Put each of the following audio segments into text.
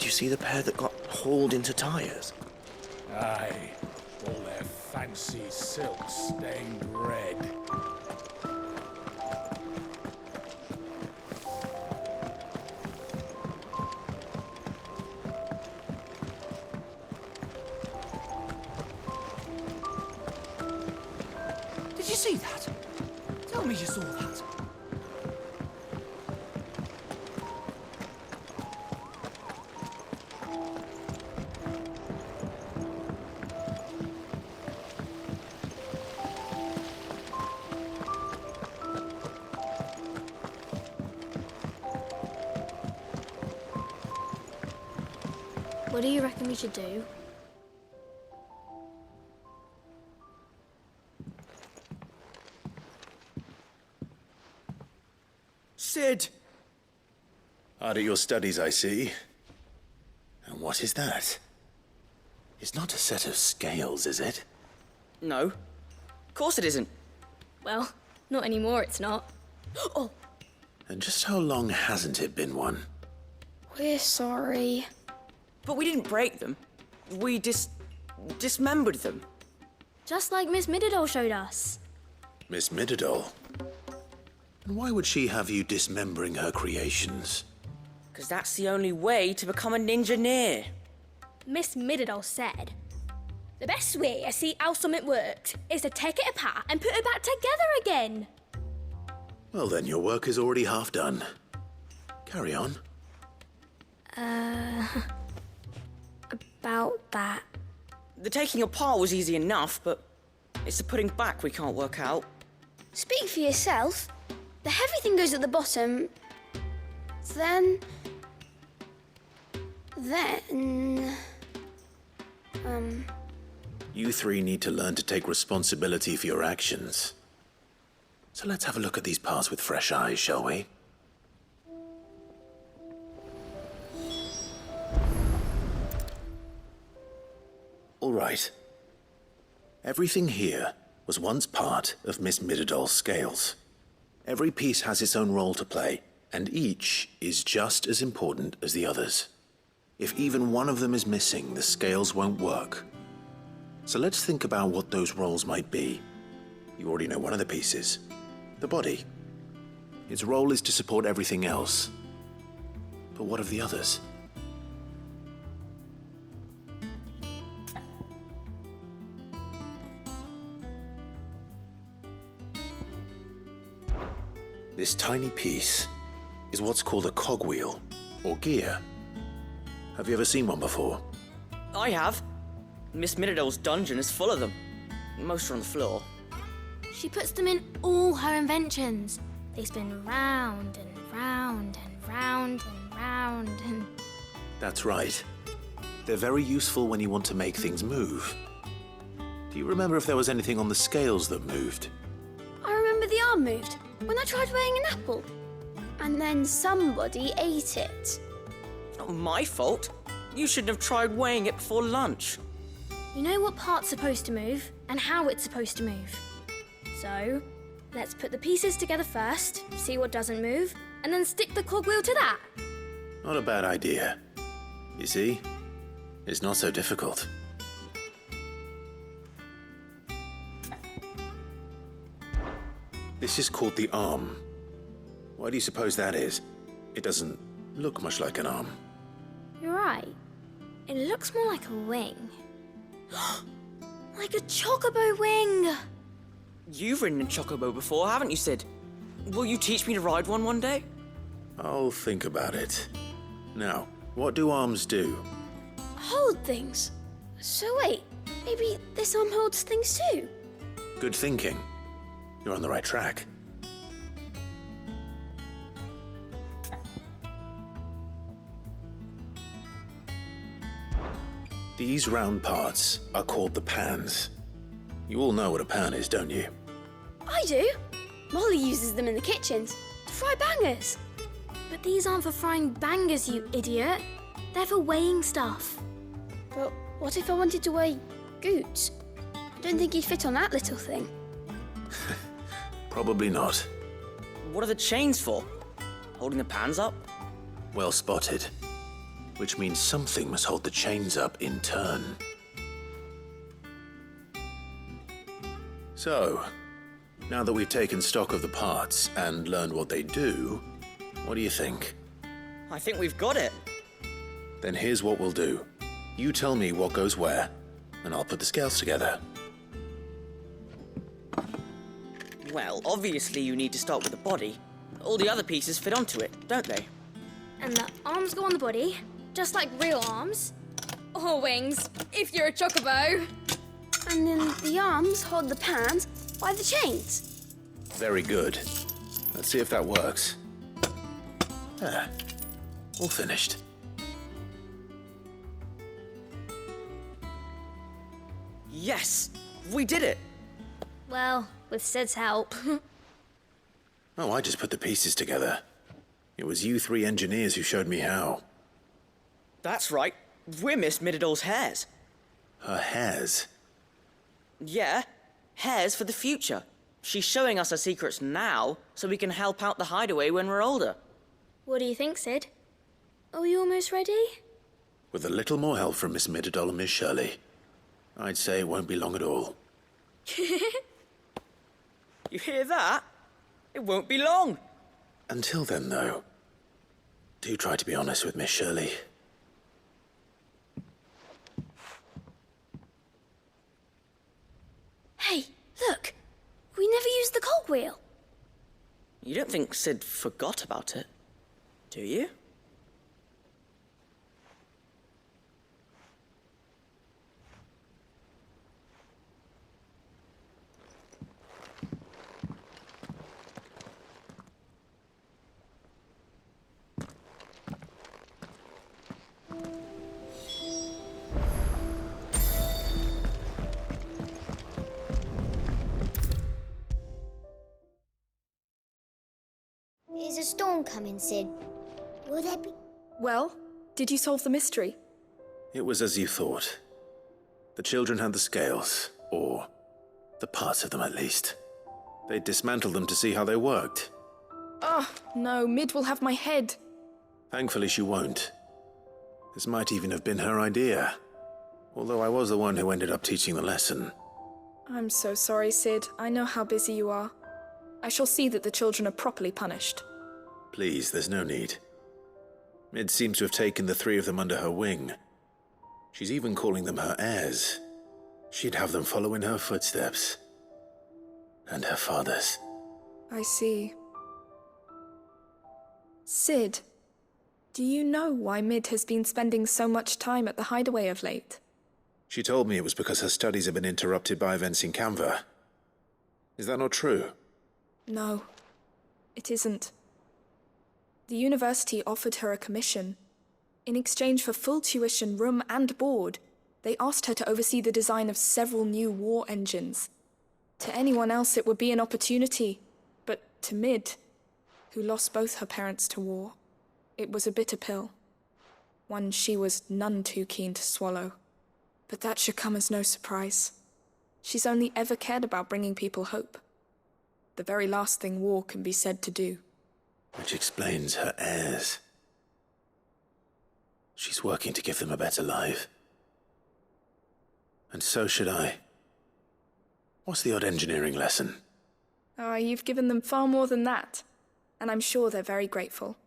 you see the pair that got hauled into tyres? Aye, all their fancy silks stained red. Did you see that? Tell me you saw that. What do you reckon we should do? Sid! Hard at your studies, I see. And what is that? It's not a set of scales, is it? No. Of course it isn't. Well, not anymore, it's not. Oh! And just how long hasn't it been one? We're sorry. But we didn't break them. We dismembered them. Just like Miss Mididol showed us. Miss Mididol? And why would she have you dismembering her creations? Because that's the only way to become a ninja-neer. Miss Mididol said, the best way to see how something worked is to take it apart and put it back together again. Well then, your work is already half done. Carry on. About that. The taking apart was easy enough, but it's the putting back we can't work out. Speak for yourself. The heavy thing goes at the bottom. Then... You three need to learn to take responsibility for your actions. So let's have a look at these parts with fresh eyes, shall we? All right. Everything here was once part of Miss Mididol's scales. Every piece has its own role to play, and each is just as important as the others. If even one of them is missing, the scales won't work. So let's think about what those roles might be. You already know one of the pieces, the body. Its role is to support everything else. But what of the others? This tiny piece is what's called a cogwheel, or gear. Have you ever seen one before? I have. Miss Mididol's dungeon is full of them. Most are on the floor. She puts them in all her inventions. They spin round and round and round and round and... That's right. They're very useful when you want to make things move. Do you remember if there was anything on the scales that moved? I remember the arm moved when I tried weighing an apple. And then somebody ate it. Not my fault. You shouldn't have tried weighing it before lunch. You know what part's supposed to move and how it's supposed to move. So, let's put the pieces together first, see what doesn't move, and then stick the cogwheel to that. Not a bad idea. You see? It's not so difficult. This is called the arm. Why do you suppose that is? It doesn't look much like an arm. You're right. It looks more like a wing. Like a chocobo wing! You've ridden a chocobo before, haven't you, Sid? Will you teach me to ride one day? I'll think about it. Now, what do arms do? Hold things. So wait, maybe this arm holds things too? Good thinking. You're on the right track. These round parts are called the pans. You all know what a pan is, don't you? I do. Molly uses them in the kitchens to fry bangers. But these aren't for frying bangers, you idiot. They're for weighing stuff. But what if I wanted to weigh Goots? I don't think he'd fit on that little thing. Probably not. What are the chains for? Holding the pans up? Well spotted. which means something must hold the chains up in turn. So, now that we've taken stock of the parts and learned what they do, what do you think? I think we've got it. Then here's what we'll do. You tell me what goes where, and I'll put the scales together. Well, obviously you need to start with the body. All the other pieces fit onto it, don't they? And the arms go on the body, just like real arms. Or wings, if you're a chocobo. And then the arms hold the pans by the chains. Very good. Let's see if that works. Ah, all finished. Yes! We did it! Well, with Sid's help. Oh, I just put the pieces together. It was you three engineers who showed me how. That's right. We're Miss Mididol's hairs. Her hairs? Yeah, hairs for the future. She's showing us her secrets now, so we can help out the hideaway when we're older. What do you think, Sid? Are we almost ready? With a little more help from Miss Mididol and Miss Shirley, I'd say it won't be long at all. You hear that? It won't be long. Until then, though, do try to be honest with Miss Shirley. Hey, look! We never used the cogwheel. You don't think Sid forgot about it, do you? Is a storm coming, Sid? Will there be... Well, did you solve the mystery? It was as you thought. The children had the scales, or the parts of them at least. They dismantled them to see how they worked. Oh, no, Mid will have my head. Thankfully she won't. This might even have been her idea. Although I was the one who ended up teaching the lesson. I'm so sorry, Sid. I know how busy you are. I shall see that the children are properly punished. Please, there's no need. Mid seems to have taken the three of them under her wing. She's even calling them her heirs. She'd have them follow in her footsteps. And her father's. I see. Sid, do you know why Mid has been spending so much time at the hideaway of late? She told me it was because her studies have been interrupted by events in Canva. Is that not true? No, it isn't. The university offered her a commission. In exchange for full tuition, room and board, they asked her to oversee the design of several new war engines. To anyone else it would be an opportunity, but to Mid, who lost both her parents to war, it was a bitter pill. One she was none too keen to swallow. But that should come as no surprise. She's only ever cared about bringing people hope. The very last thing war can be said to do. Which explains her heirs. She's working to give them a better life. And so should I. What's the odd engineering lesson? Oh, you've given them far more than that. And I'm sure they're very grateful.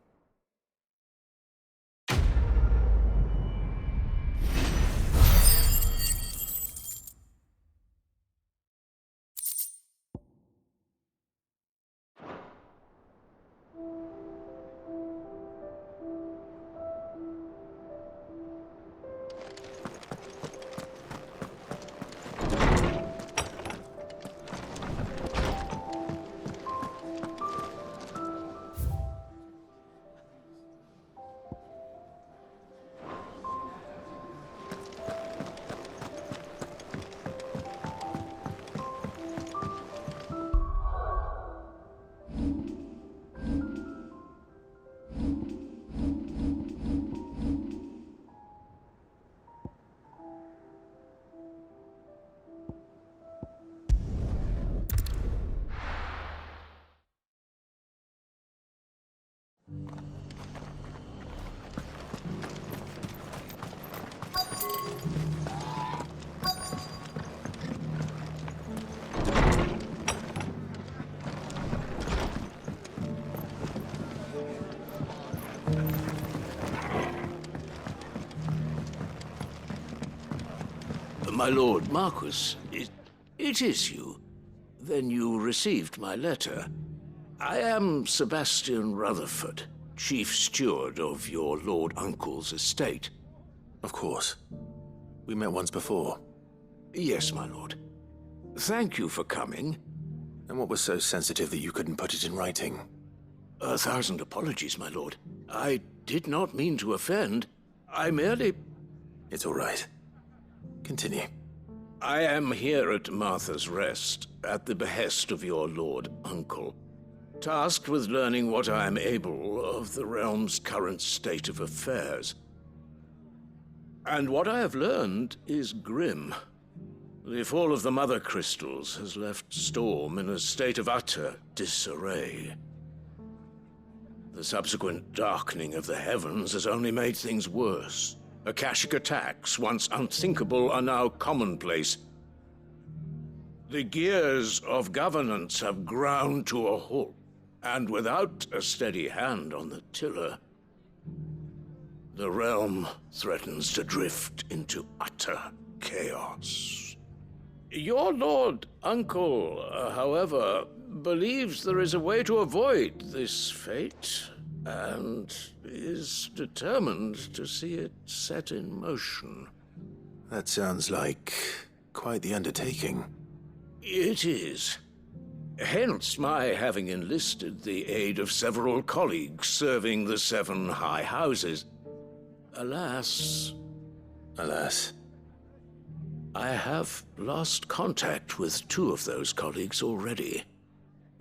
My lord Marquis, it is you. Then you received my letter. I am Sebastian Rutherford, Chief Steward of your Lord Uncle's estate. Of course. We met once before. Yes, my lord. Thank you for coming. And what was so sensitive that you couldn't put it in writing? 1,000 apologies, my lord. I did not mean to offend. I merely... It's all right. Continue. I am here at Martha's Rest, at the behest of your Lord Uncle, tasked with learning what I am able of the realm's current state of affairs. And what I have learned is grim. The fall of the Mother Crystals has left Storm in a state of utter disarray. The subsequent darkening of the heavens has only made things worse. Akashic attacks, once unthinkable, are now commonplace. The gears of governance have ground to a halt, and without a steady hand on the tiller, the realm threatens to drift into utter chaos. Your Lord Uncle, however, believes there is a way to avoid this fate, and is determined to see it set in motion. That sounds like quite the undertaking. It is. Hence my having enlisted the aid of several colleagues serving the 7 high houses. Alas, I have lost contact with 2 of those colleagues already.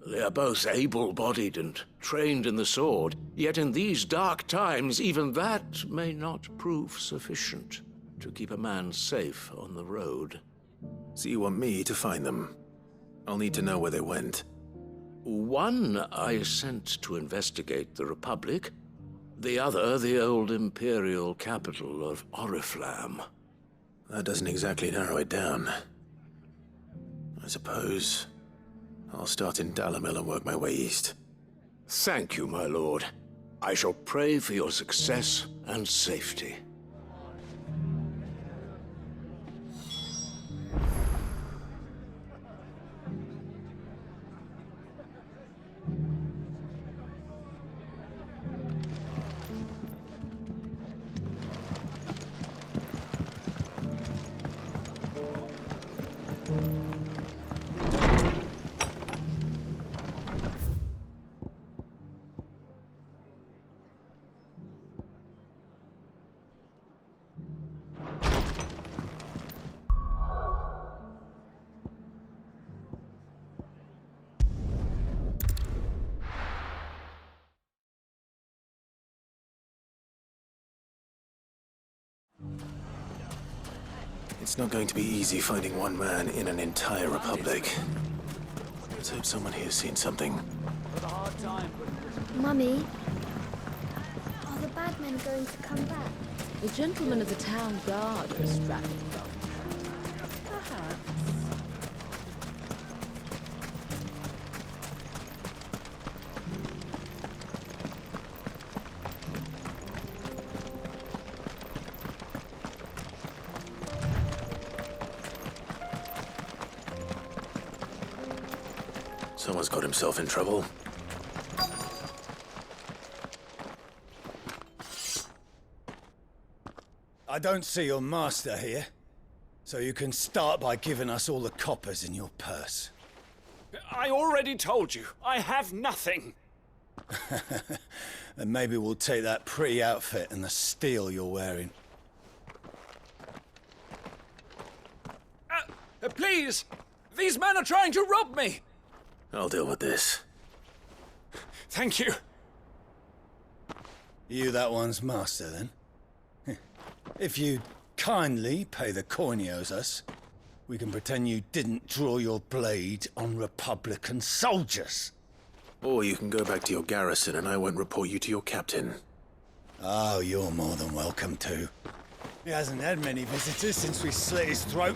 They are both able-bodied and trained in the sword, yet in these dark times, even that may not prove sufficient to keep a man safe on the road. So you want me to find them? I'll need to know where they went. One I sent to investigate the Republic, the other the old Imperial capital of Oriflamme. That doesn't exactly narrow it down. I suppose I'll start in Dalamil and work my way east. Thank you, my lord. I shall pray for your success and safety. It's not going to be easy finding one man in an entire republic. Let's hope someone here's seen something. Mummy, are the bad men going to come back? The gentlemen of the town guard are distracted from them. Perhaps. Someone's got himself in trouble. I don't see your master here, so you can start by giving us all the coppers in your purse. I already told you, I have nothing. Then maybe we'll take that pretty outfit and the steel you're wearing. Please! These men are trying to rob me! I'll deal with this. Thank you. You that one's master, then? If you kindly pay the coin he owes us, we can pretend you didn't draw your blade on Republican soldiers. Or you can go back to your garrison and I won't report you to your captain. Oh, you're more than welcome to. He hasn't had many visitors since we slit his throat.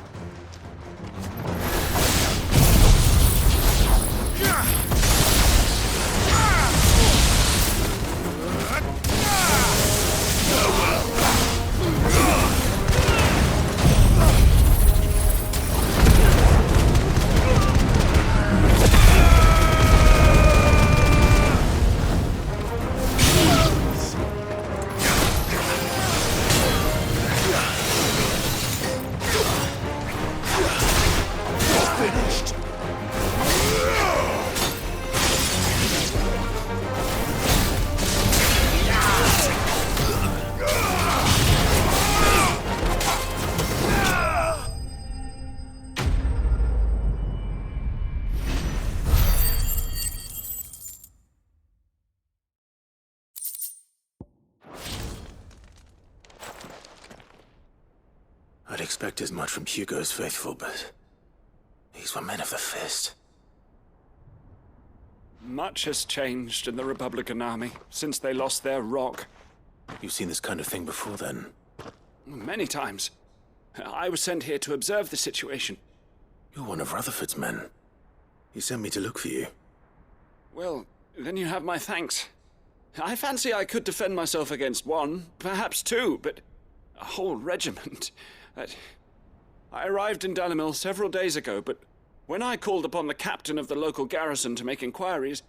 I'd expect as much from Hugo's faithful, but these were men of the fist. Much has changed in the Republican army since they lost their rock. You've seen this kind of thing before, then? Many times. I was sent here to observe the situation. You're one of Rutherford's men. He sent me to look for you. Well, then you have my thanks. I fancy I could defend myself against one, perhaps two, but a whole regiment. I arrived in Dalimil several days ago, but when I called upon the captain of the local garrison to make inquiries,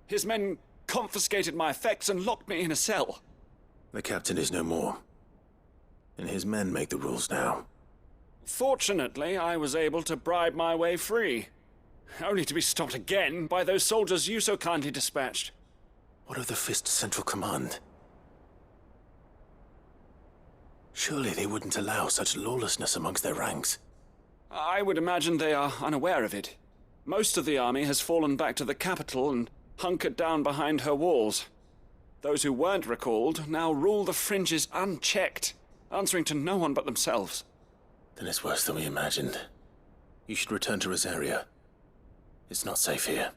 his men confiscated my effects and locked me in a cell. The captain is no more, and his men make the rules now. Fortunately, I was able to bribe my way free, only to be stopped again by those soldiers you so kindly dispatched. What of the Fist's Central Command? Surely they wouldn't allow such lawlessness amongst their ranks. I would imagine they are unaware of it. Most of the army has fallen back to the capital and hunkered down behind her walls. Those who weren't recalled now rule the fringes unchecked, answering to no one but themselves. Then it's worse than we imagined. You should return to Rosaria. It's not safe here.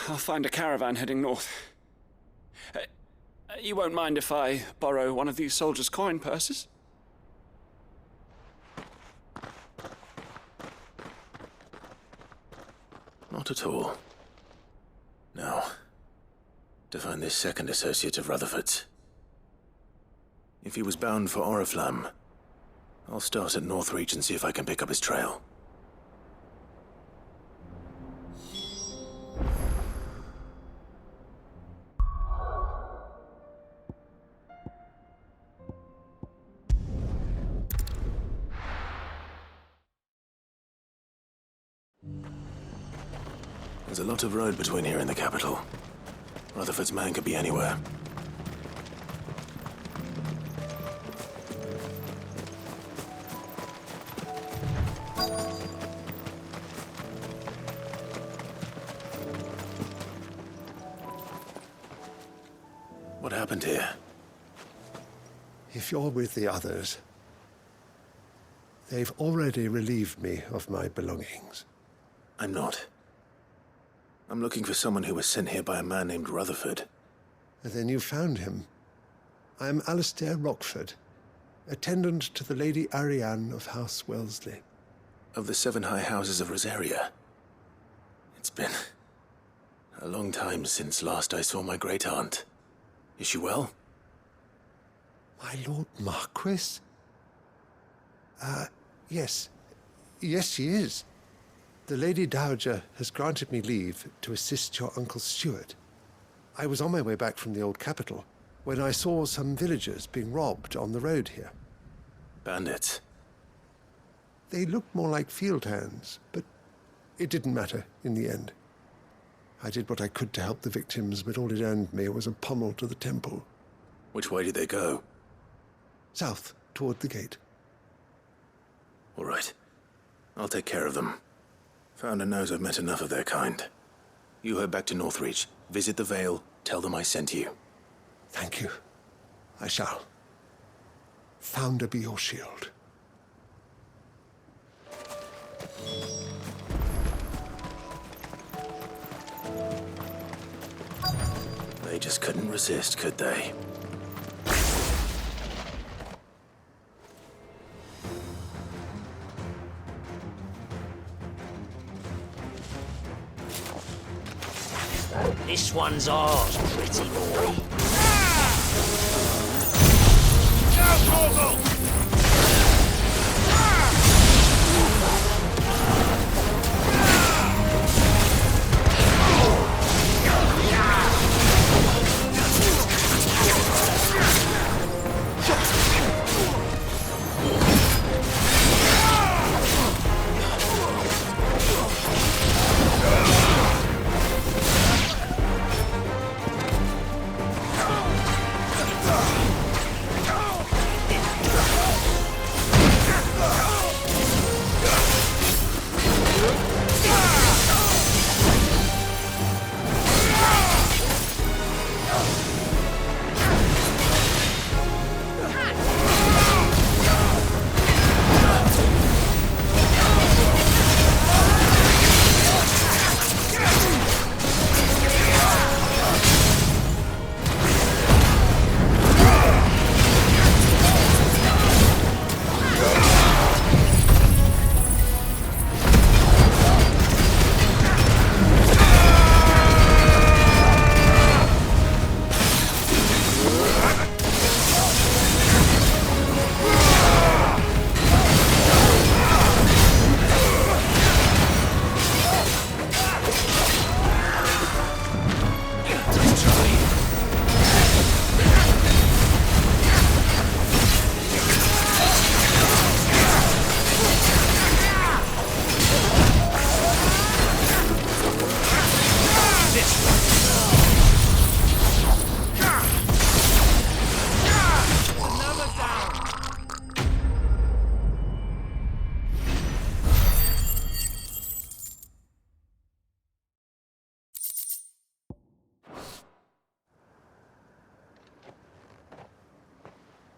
I'll find a caravan heading north. You won't mind if I borrow one of these soldiers' coin purses? Not at all. Now, to find this second associate of Rutherford's. If he was bound for Oriflamme, I'll start at Northreach and see if I can pick up his trail. There's a lot of road between here and the capital. Rutherford's man could be anywhere. What happened here? If you're with the others, they've already relieved me of my belongings. I'm not. I'm looking for someone who was sent here by a man named Rutherford. Then you found him. I'm Alistair Rockford, attendant to the Lady Ariane of House Wellesley. Of the 7 high houses of Rosaria. It's been a long time since last I saw my great-aunt. Is she well? My Lord Marquis? Yes. Yes, she is. The Lady Dowager has granted me leave to assist your Uncle Stuart. I was on my way back from the old capital when I saw some villagers being robbed on the road here. Bandits? They looked more like field hands, but it didn't matter in the end. I did what I could to help the victims, but all it earned me was a pommel to the temple. Which way did they go? South, toward the gate. All right. I'll take care of them. Founder knows I've met enough of their kind. You head back to Northreach, visit the Vale, tell them I sent you. Thank you. I shall. Founder be your shield. They just couldn't resist, could they? This one's ours, pretty boy.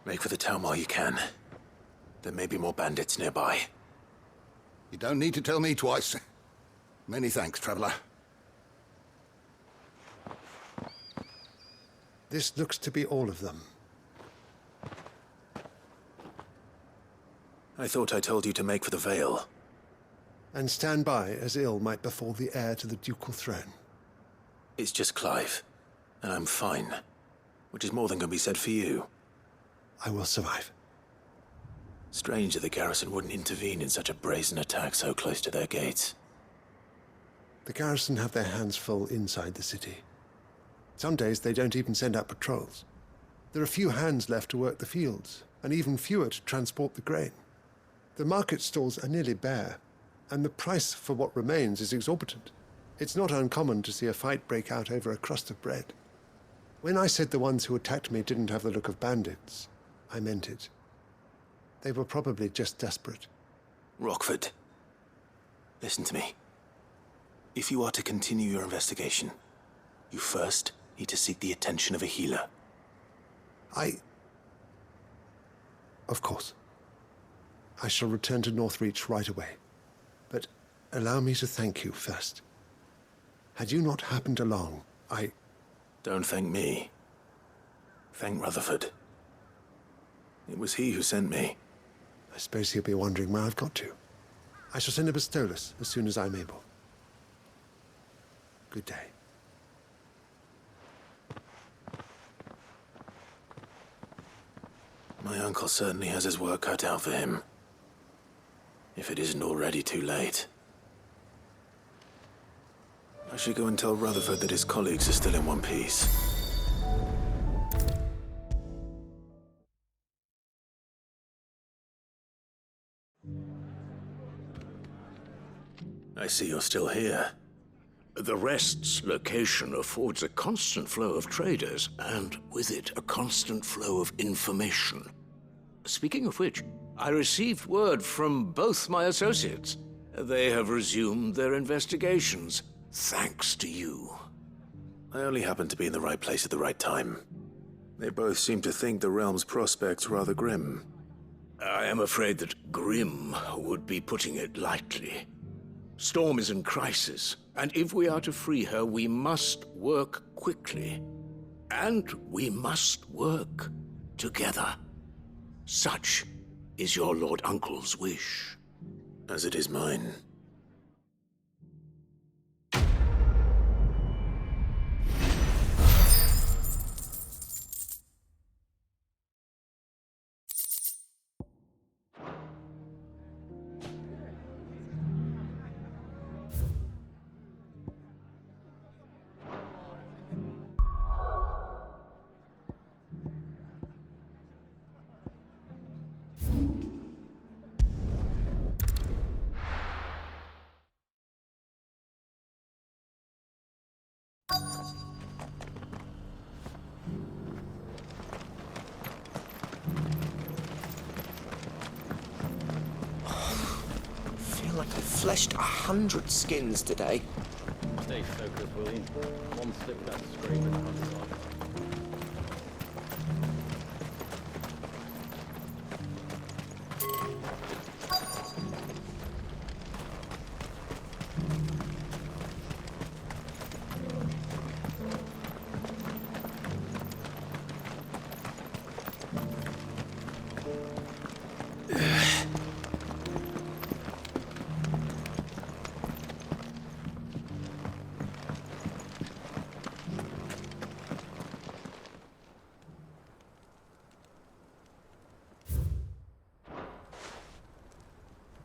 Make for the town while you can. There may be more bandits nearby. You don't need to tell me twice. Many thanks, traveler. This looks to be all of them. I thought I told you to make for the Vale. And stand by as ill might befall the heir to the ducal throne. It's just Clive, and I'm fine. Which is more than can be said for you. I will survive. Strange that the garrison wouldn't intervene in such a brazen attack so close to their gates. The garrison have their hands full inside the city. Some days they don't even send out patrols. There are few hands left to work the fields, and even fewer to transport the grain. The market stalls are nearly bare, and the price for what remains is exorbitant. It's not uncommon to see a fight break out over a crust of bread. When I said the ones who attacked me didn't have the look of bandits, I meant it. They were probably just desperate. Rockford, listen to me. If you are to continue your investigation, you first need to seek the attention of a healer. Of course. I shall return to Northreach right away. But allow me to thank you first. Had you not happened along, Don't thank me. Thank Rutherford. It was he who sent me. I suppose he'll be wondering where I've got to. I shall send a Pistolus as soon as I'm able. Good day. My uncle certainly has his work cut out for him. If it isn't already too late. I should go and tell Rutherford that his colleagues are still in one piece. I see you're still here. The Rest's location affords a constant flow of traders, and with it, a constant flow of information. Speaking of which, I received word from both my associates. They have resumed their investigations, thanks to you. I only happened to be in the right place at the right time. They both seem to think the realm's prospects rather grim. I am afraid that grim would be putting it lightly. Storm is in crisis, and if we are to free her, we must work quickly. And we must work together. Such is your Lord Uncle's wish. As it is mine. Like I fleshed 100 skins today. Stay focused, William. One slip without screaming comes off.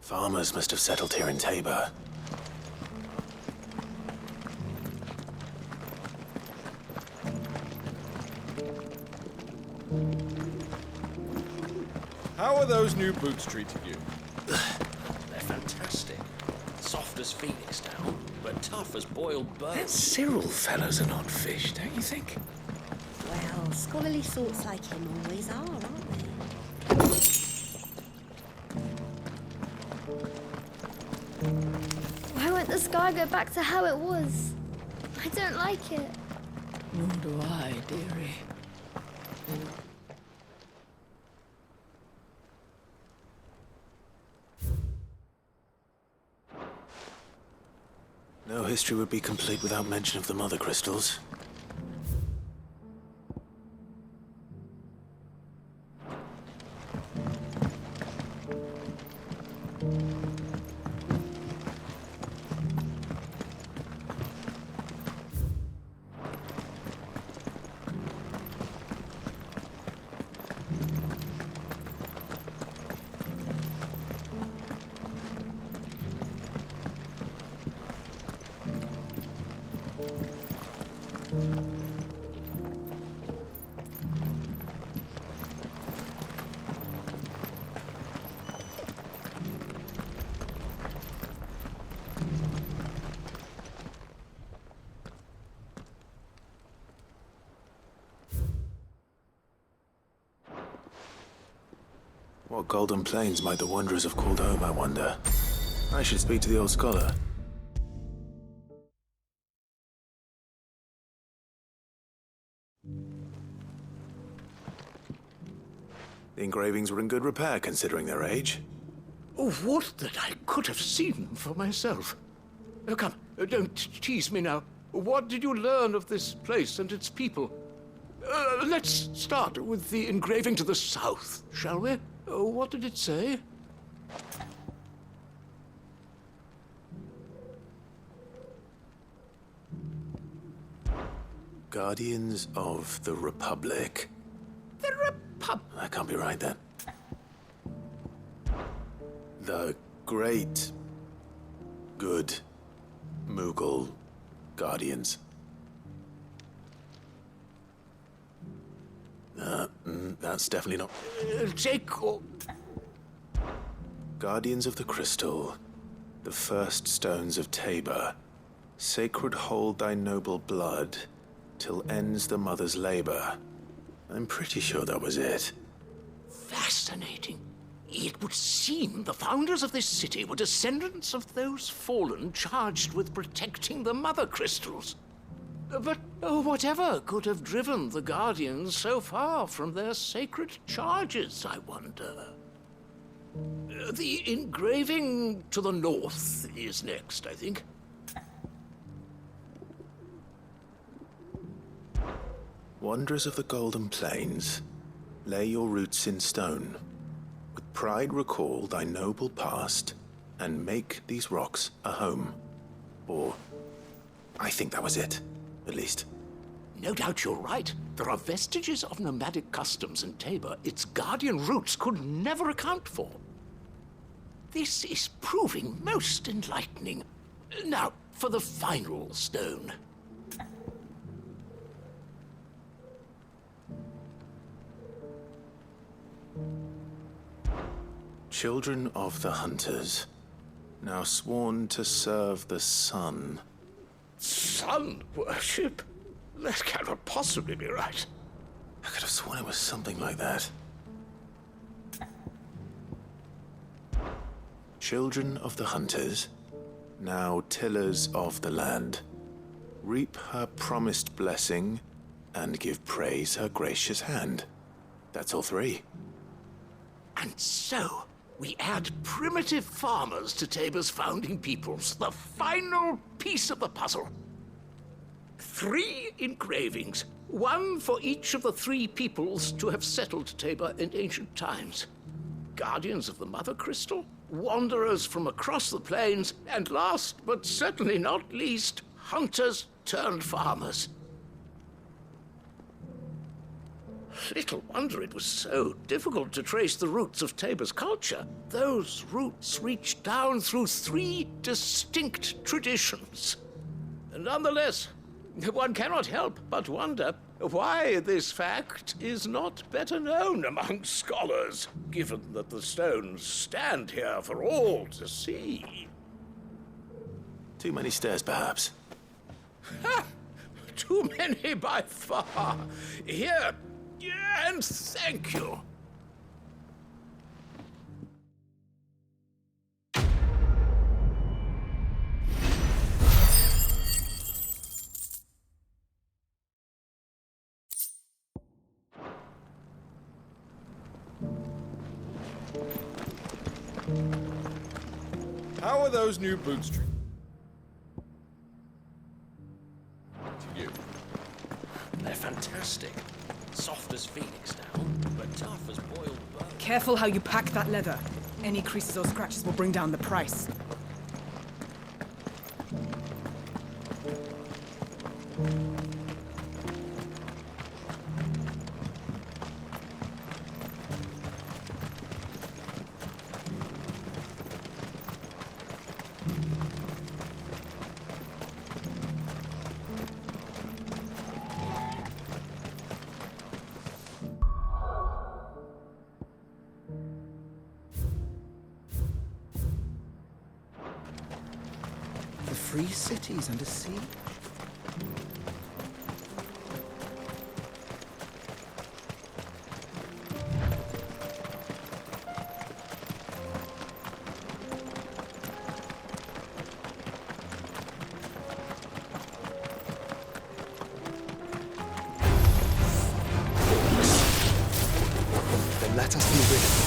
Farmers must have settled here in Tabor. How are those new boots treating you? They're fantastic. Soft as phoenix down, but tough as boiled bird. That Cyril fellow's an odd fish, don't you think? Well, scholarly sorts like him always are, aren't they? Why won't the sky go back to how it was? I don't like it. Nor do I, dearie. history would be complete without mention of the mother crystals. What golden plains might the wanderers have called home, I wonder? I should speak to the old scholar. The engravings were in good repair, considering their age. Oh, would that I could have seen them for myself. Oh, come, don't tease me now. What did you learn of this place and its people? Let's start with the engraving to the south, shall we? What did it say? Guardians of the Republic. The Republic? That can't be right, then. The great, good Mughal Guardians. That's definitely not... Jacob. Guardians of the Crystal, the first stones of Tabor, sacred hold thy noble blood, till ends the mother's labor. I'm pretty sure that was it. Fascinating. It would seem the founders of this city were descendants of those fallen charged with protecting the mother crystals. But whatever could have driven the Guardians so far from their sacred charges, I wonder? The engraving to the north is next, I think. Wanderers of the Golden Plains, lay your roots in stone. With pride recall thy noble past, and make these rocks a home. Or, I think that was it. At least. No doubt you're right. There are vestiges of nomadic customs in Tabor its guardian roots could never account for. This is proving most enlightening. Now, for the final stone. Children of the Hunters, now sworn to serve the sun. Sun worship? That cannot possibly be right. I could have sworn it was something like that. Children of the Hunters, now tillers of the land, reap her promised blessing and give praise her gracious hand. That's all three. And so, we add primitive farmers to Tabor's founding peoples, the final piece of the puzzle. 3 engravings, one for each of the 3 peoples to have settled Tabor in ancient times. Guardians of the Mother Crystal, wanderers from across the plains, and last but certainly not least, hunters turned farmers. Little wonder it was so difficult to trace the roots of Tabor's culture. Those roots reach down through 3 distinct traditions. Nonetheless, one cannot help but wonder why this fact is not better known among scholars, given that the stones stand here for all to see. Too many stairs, perhaps. Ha! Too many by far. Here, and thank you. How are those new boots treated? fantastic. Soft as phoenix down, but tough as boiled bone. Careful how you pack that leather. Any creases or scratches will bring down the price. The free cities under siege? Then let us be rid of them.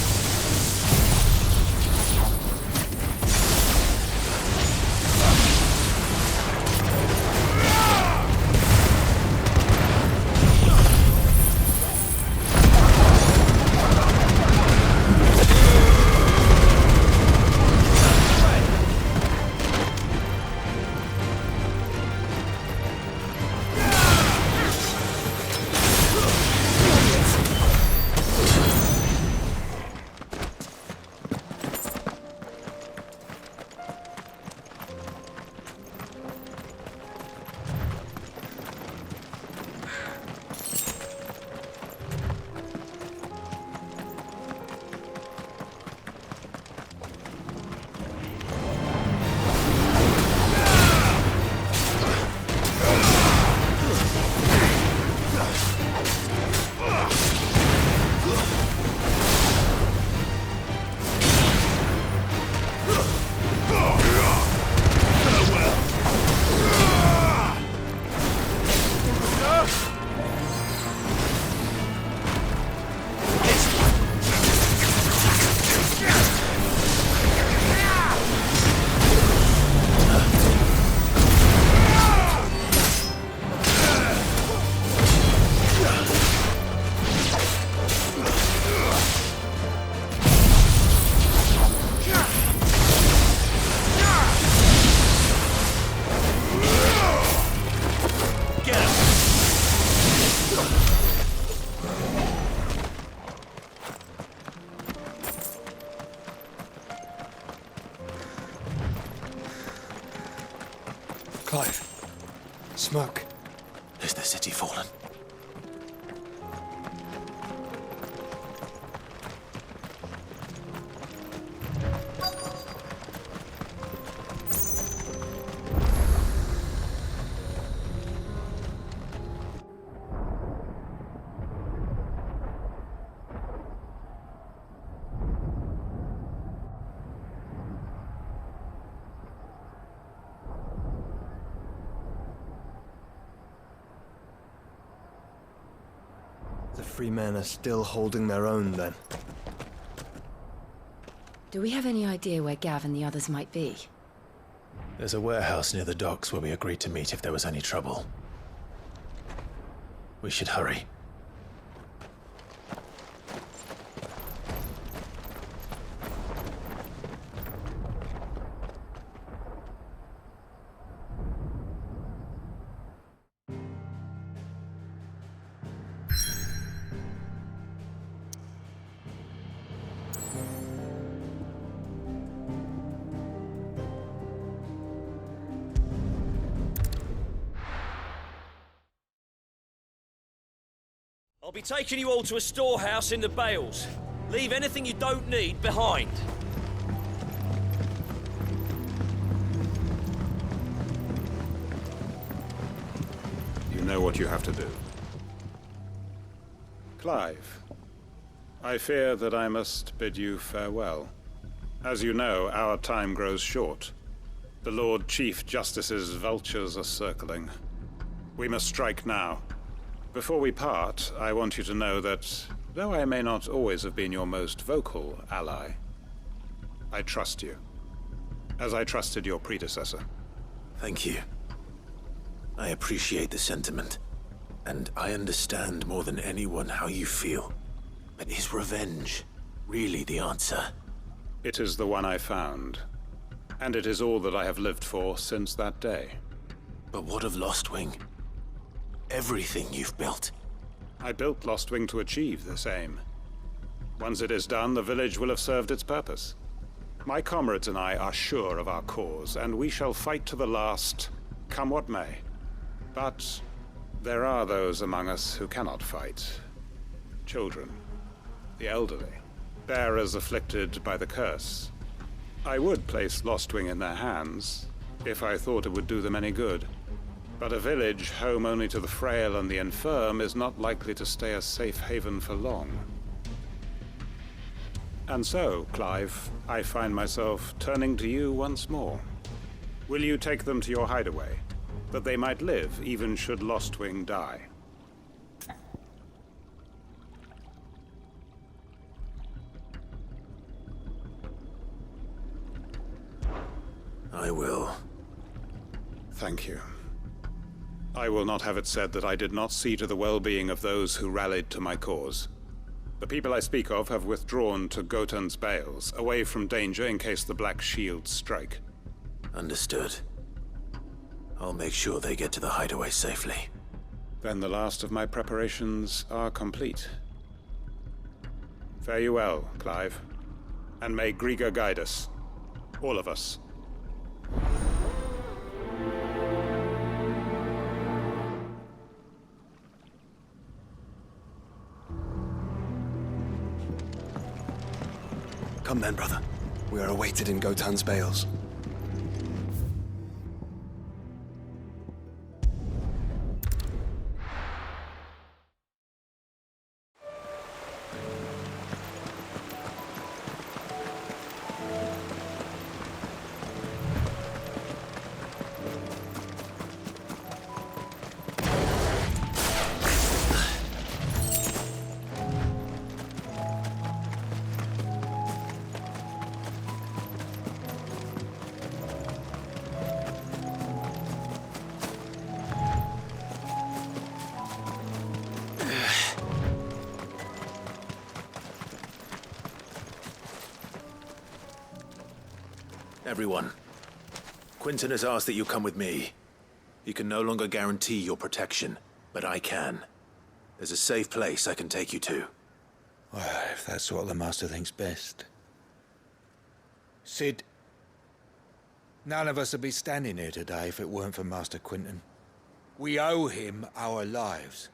Clive. Smoke. Is the city fallen? The free men are still holding their own, then. Do we have any idea where Gav and the others might be? There's a warehouse near the docks where we agreed to meet if there was any trouble. We should hurry. I'll be taking you all to a storehouse in the Bales. Leave anything you don't need behind. You know what you have to do. Clive, I fear that I must bid you farewell. As you know, our time grows short. The Lord Chief Justice's vultures are circling. We must strike now. Before we part, I want you to know that, though I may not always have been your most vocal ally, I trust you, as I trusted your predecessor. Thank you. I appreciate the sentiment. And I understand more than anyone how you feel. But is revenge really the answer? It is the one I found. And it is all that I have lived for since that day. But what of Lostwing? Everything you've built. I built Lostwing to achieve this aim. Once it is done, the village will have served its purpose. My comrades and I are sure of our cause, and we shall fight to the last, come what may. But there are those among us who cannot fight. Children, the elderly, bearers afflicted by the curse. I would place Lostwing in their hands, if I thought it would do them any good. But a village home only to the frail and the infirm is not likely to stay a safe haven for long. And so, Clive, I find myself turning to you once more. Will you take them to your hideaway, that they might live even should Lostwing die? I will. Thank you. I will not have it said that I did not see to the well-being of those who rallied to my cause. The people I speak of have withdrawn to Gotan's Bales, away from danger in case the Black Shields strike. Understood. I'll make sure they get to the hideaway safely. Then the last of my preparations are complete. Fare you well, Clive. And may Griga guide us. All of us. Come then, brother. We are awaited in Gotan's Bales. Everyone, Quinton has asked that you come with me. He can no longer guarantee your protection, but I can. There's a safe place I can take you to. Well, if that's what the Master thinks best. Sid, none of us would be standing here today if it weren't for Master Quinton. We owe him our lives.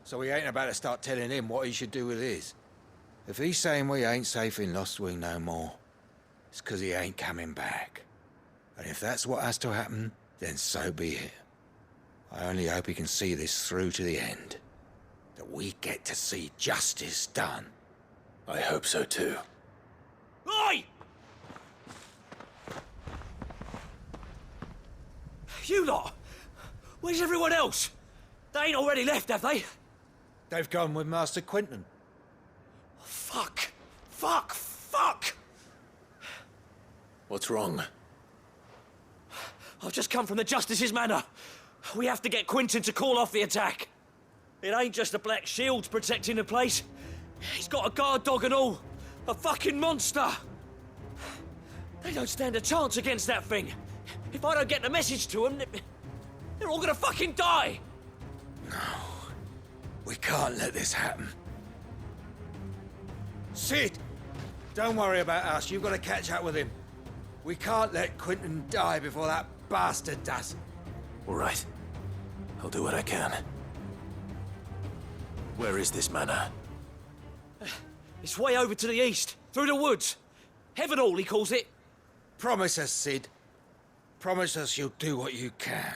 So we ain't about to start telling him what he should do with his. If he's saying we ain't safe in Lostwing no more, it's 'cause he ain't coming back. And if that's what has to happen, then so be it. I only hope he can see this through to the end. That we get to see justice done. I hope so too. Oi! You lot! Where's everyone else? They ain't already left, have they? They've gone with Master Quinton. Fuck! Fuck! Fuck! What's wrong? I've just come from the Justice's manor. We have to get Quinton to call off the attack. It ain't just the Black Shields protecting the place. He's got a guard dog and all. A fucking monster. They don't stand a chance against that thing. If I don't get the message to them, they're all gonna fucking die. No. We can't let this happen. Sid! Don't worry about us. You've got to catch up with him. We can't let Quinton die before that bastard does. All right. I'll do what I can. Where is this manor? It's way over to the east, through the woods. Heavenhall, he calls it. Promise us, Sid. Promise us you'll do what you can.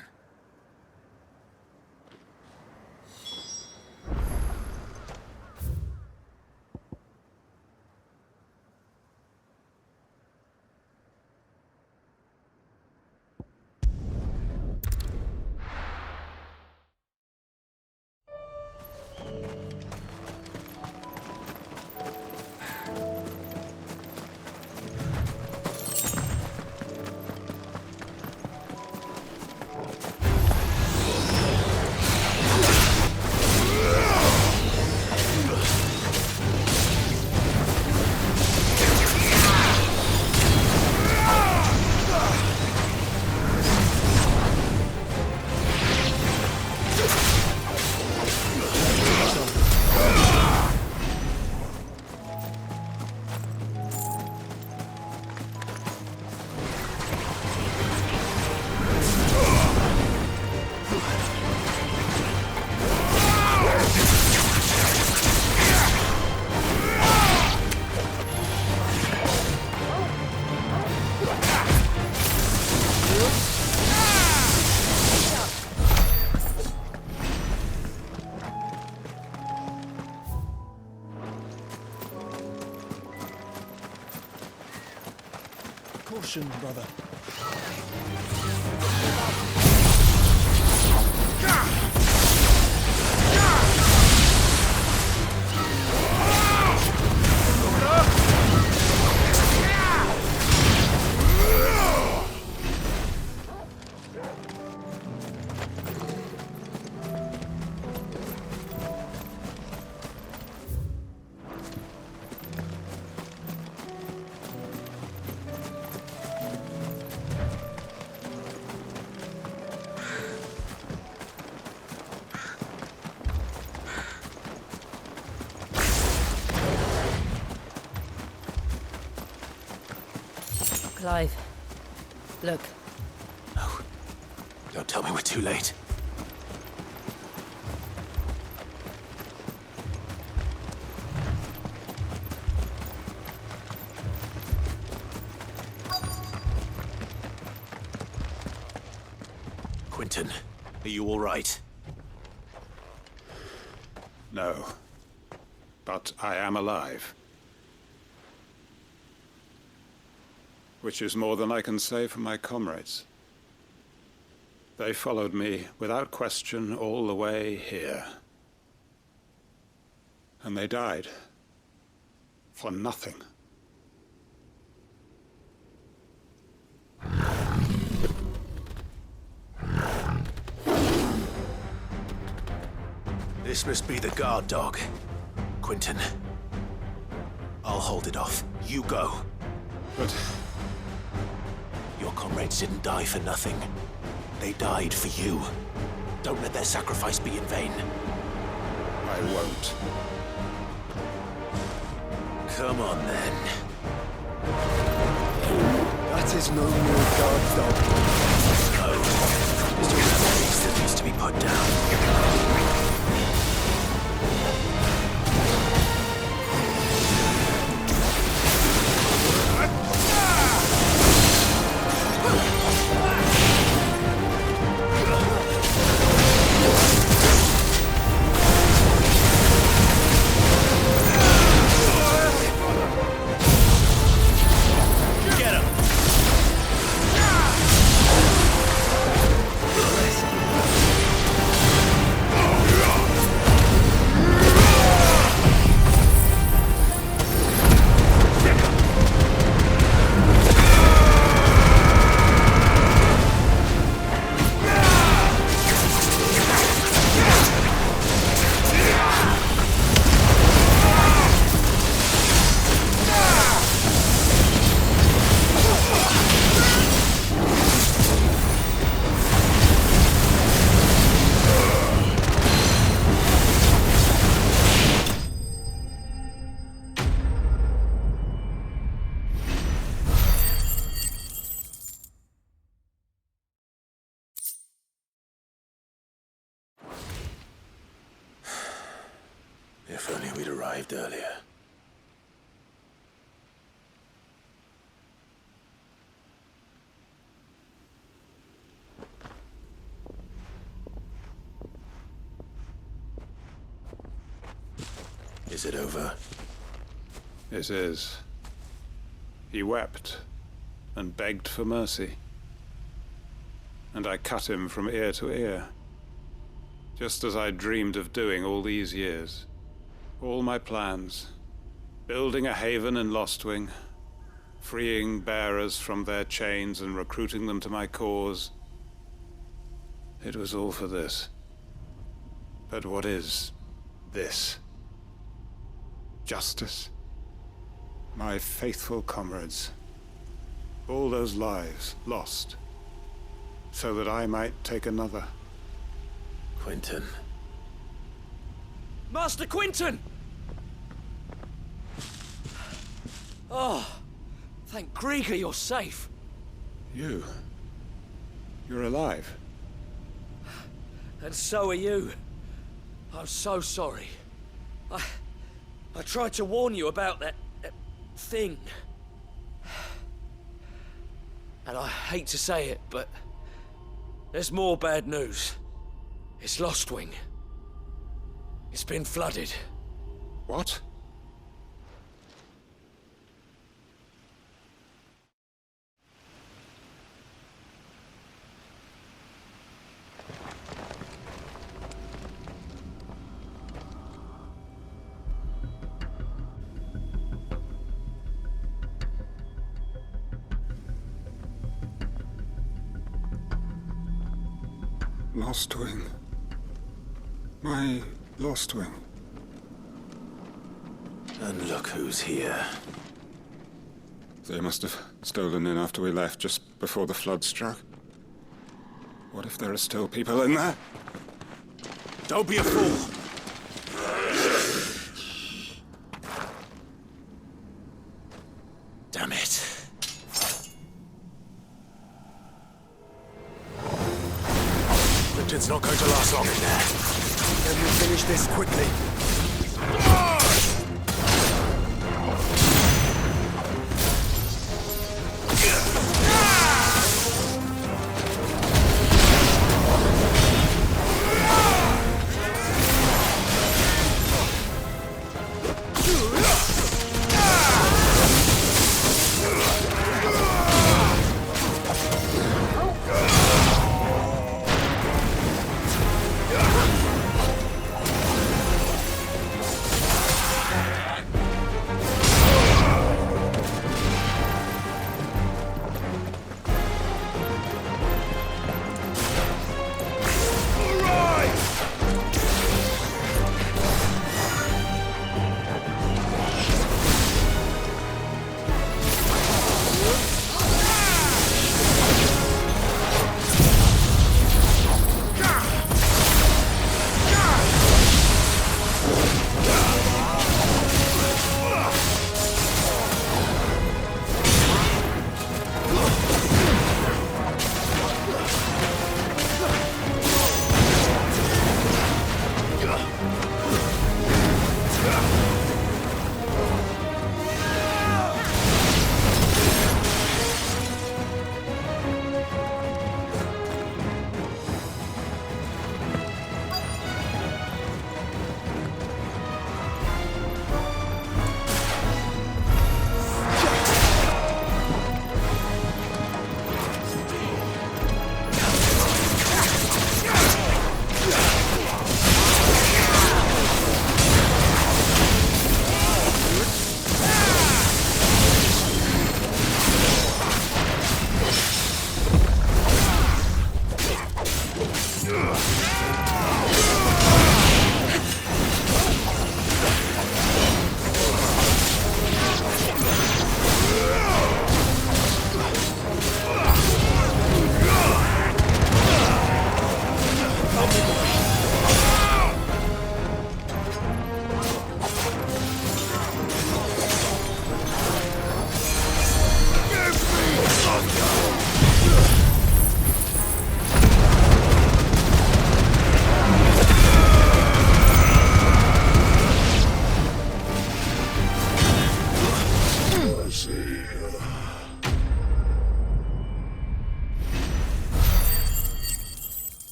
Caution, brother. Clive, look. No. Don't tell me we're too late. Quentin, are you all right? No. But I am alive. Which is more than I can say for my comrades. They followed me without question all the way here. And they died. For nothing. This must be the guard dog. Quentin. I'll hold it off. You go. But... Your comrades didn't die for nothing. They died for you. Don't let their sacrifice be in vain. I won't. Come on, then. That is no more guard dog. No. It's just a beast that needs to be put down. If only we'd arrived earlier. Is it over? It is. He wept and begged for mercy. And I cut him from ear to ear. Just as I dreamed of doing all these years. All my plans. Building a haven in Lostwing. Freeing bearers from their chains and recruiting them to my cause. It was all for this. But what is this? Justice? My faithful comrades. All those lives lost. So that I might take another. Quentin. Master Quentin! Oh, thank Grieger you're safe. You're alive. And so are you. I'm so sorry. I tried to warn you about that thing. And I hate to say it, but there's more bad news. It's Lostwing. It's been flooded. Lost wing. My lost wing. And look who's here. They must have stolen in after we left, just before the flood struck. What if there are still people in there? Don't be a fool! Damn it. Quinton's not going to last long in there. Then we finish this quickly.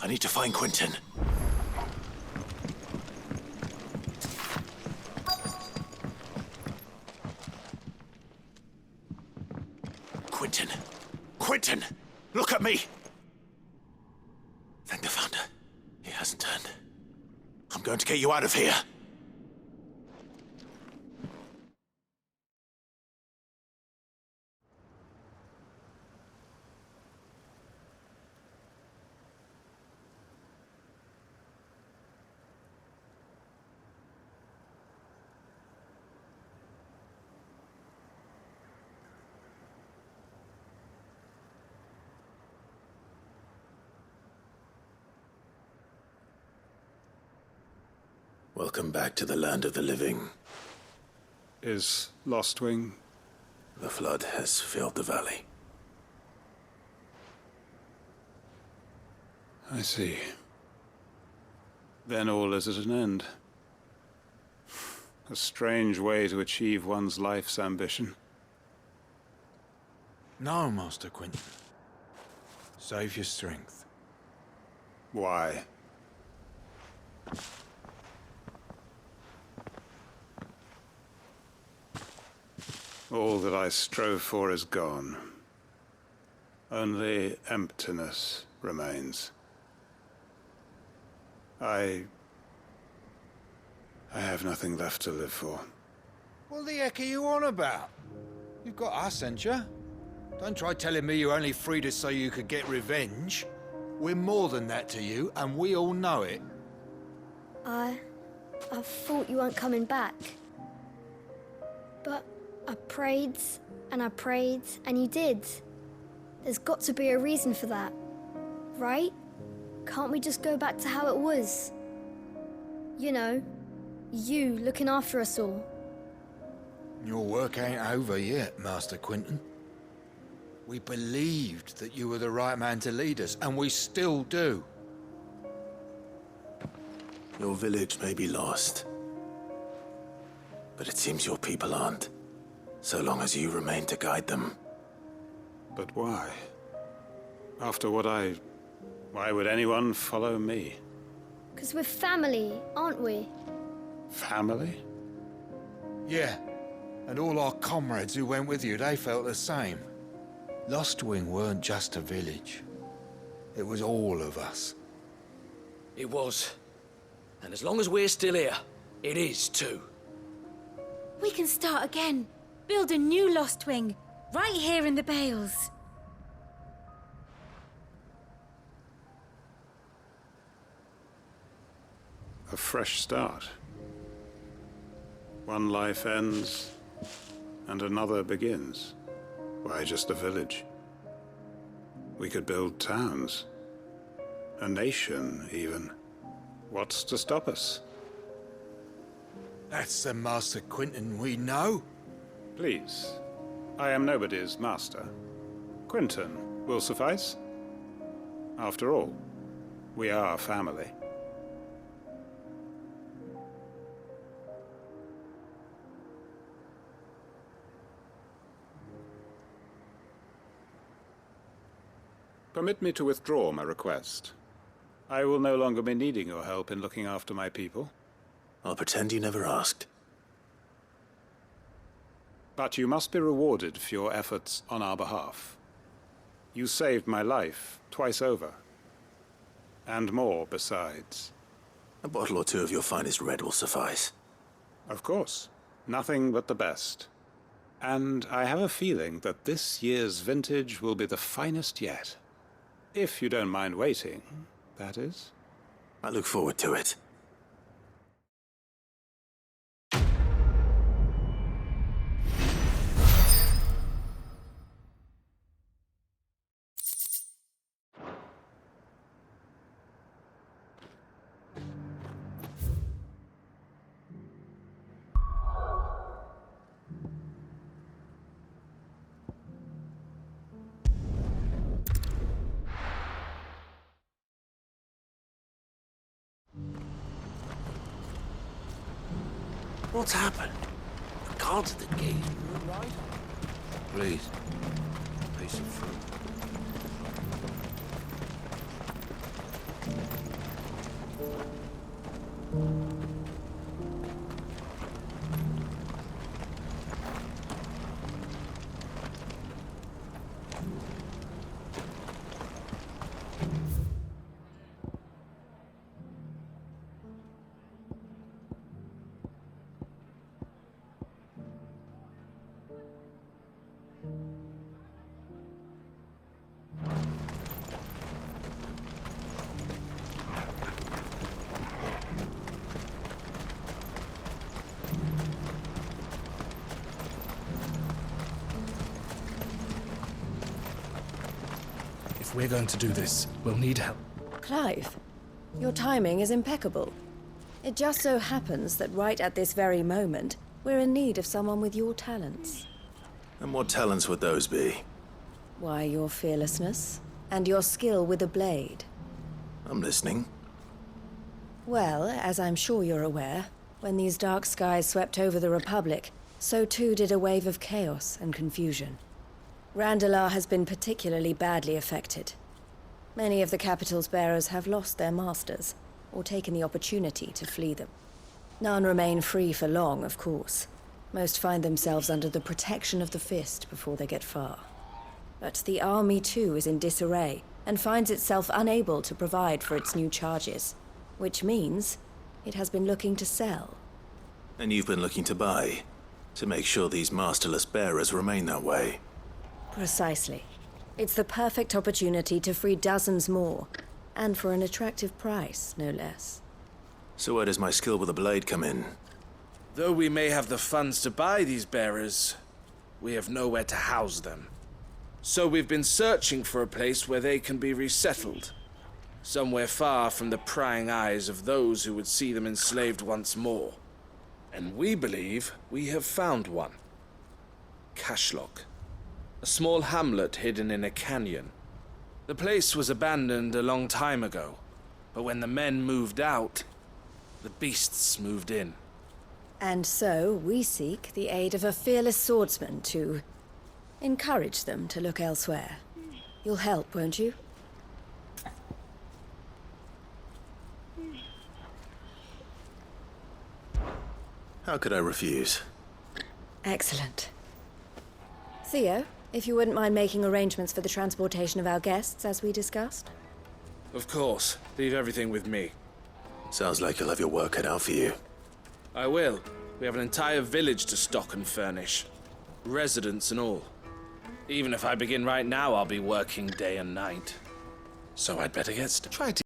I need to find Quinton. Quinton! Quinton! Look at me! Thank the Founder. He hasn't turned. I'm going to get you out of here. Welcome back to the land of the living. Is Lost Wing? The flood has filled the valley. I see. Then all is at an end. A strange way to achieve one's life's ambition. No, Master Quinton. Save your strength. Why? All that I strove for is gone. Only emptiness remains. I have nothing left to live for. What the heck are you on about? You've got us, ain't you? Don't try telling me you only freed us so you could get revenge. We're more than that to you, and we all know it. I thought you weren't coming back. But I prayed, and you did. There's got to be a reason for that, right? Can't we just go back to how it was? You know, you looking after us all. Your work ain't over yet, Master Quinton. We believed that you were the right man to lead us, and we still do. Your village may be lost, but it seems your people aren't, so long as you remain to guide them. But why? After what why would anyone follow me? 'Cause we're family, aren't we? Family? Yeah, and all our comrades who went with you, they felt the same. Lostwing weren't just a village. It was all of us. It was. And as long as we're still here, it is too. We can start again. Build a new Lostwing, right here in the Bales. A fresh start. One life ends, and another begins. Why just a village? We could build towns. A nation, even. What's to stop us? That's the Master Quinton we know. Please. I am nobody's master. Quinton will suffice. After all, we are family. Permit me to withdraw my request. I will no longer be needing your help in looking after my people. I'll pretend you never asked. But you must be rewarded for your efforts on our behalf. You saved my life twice over. And more besides. A bottle or two of your finest red will suffice. Of course. Nothing but the best. And I have a feeling that this year's vintage will be the finest yet. If you don't mind waiting, that is. I look forward to it. What's happened? The cards at the gate, right? Please. Piece of fruit. If we're going to do this, we'll need help. Clive, your timing is impeccable. It just so happens that right at this very moment, we're in need of someone with your talents. And what talents would those be? Why, your fearlessness, and your skill with a blade. I'm listening. Well, as I'm sure you're aware, when these dark skies swept over the Republic, so too did a wave of chaos and confusion. Randalar has been particularly badly affected. Many of the capital's bearers have lost their masters, or taken the opportunity to flee them. None remain free for long, of course. Most find themselves under the protection of the Fist before they get far. But the army too is in disarray, and finds itself unable to provide for its new charges, which means it has been looking to sell. And you've been looking to buy. To make sure these masterless bearers remain that way. Precisely. It's the perfect opportunity to free dozens more, and for an attractive price, no less. So where does my skill with a blade come in? Though we may have the funds to buy these bearers, we have nowhere to house them. So we've been searching for a place where they can be resettled. Somewhere far from the prying eyes of those who would see them enslaved once more. And we believe we have found one. Cashlock. A small hamlet hidden in a canyon. The place was abandoned a long time ago, but when the men moved out, the beasts moved in. And so we seek the aid of a fearless swordsman to encourage them to look elsewhere. You'll help, won't you? How could I refuse? Excellent. Theo, if you wouldn't mind making arrangements for the transportation of our guests, as we discussed. Of course. Leave everything with me. Sounds like you'll have your work cut out for you. I will. We have an entire village to stock and furnish. Residents and all. Even if I begin right now, I'll be working day and night. So I'd better get started. Try to